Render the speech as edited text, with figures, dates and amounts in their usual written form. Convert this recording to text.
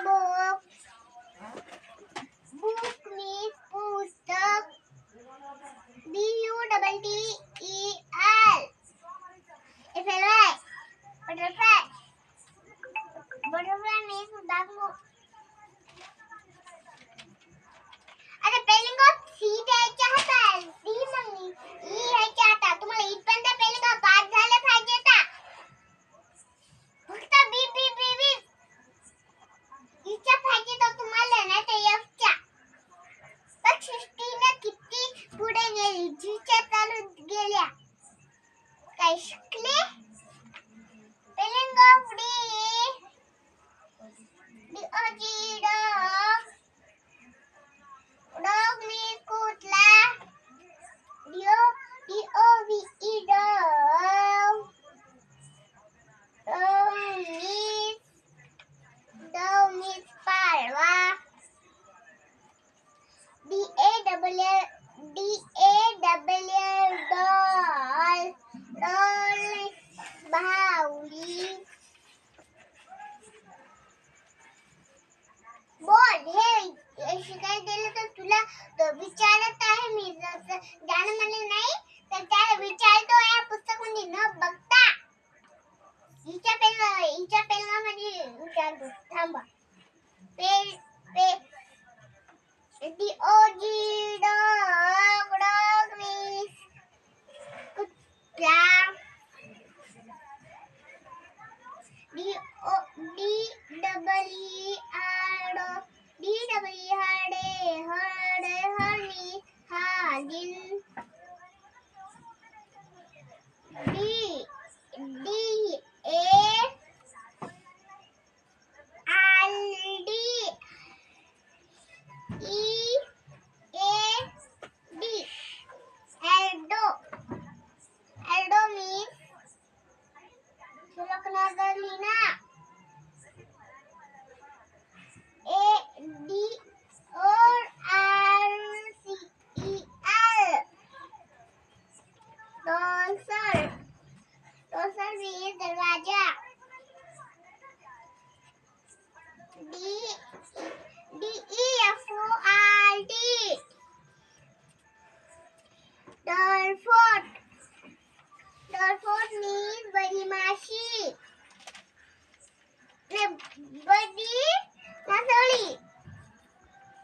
book. Book means पुस्तक. BUTTEL. Butterfly. Butterfly. Butterfly means dagu. अरे spelling को seat यायचा होता. सी मग ई यायचा होता. तुम्हाला इथपर्यंत स्पेलिंग पाठ झाले पाहिजे का? फक्त बी बी बी बी इच्छा पाहिजे तर तुम्हाला नाही तर एफच्या. पण सृष्टीने किती पुढे गेली. जीच्या चालू गेल्या. काय शिकले? Spelling of D D dog. Dog means kutla. D-O-V-E dog. Dog means parwa. D-A-double-L doll. Doll means bahuli. बोल हे शिकाय दिलं तर तुला विचारत आहे मी. जर ज्ञान म्हणले नाही तर त्याला विचारतो या पुस्तकामध्ये न बघता. हिच्या पेनामध्ये विचारतो. थांबा. D-O-G dog. Dog means कुत्रा. D-double-E-R dog. D-double-E-R honey. Hardin. D-A-L-D. E-A-D. Aldo. Aldo means Sulaknagalina. A-D-O-R-C-E-L. Donsar. Donsar means दरवाजा. D-E-F-O-R-D. Dolfort. Dolfort means बड़ी माशी. बड़ी मासोळी.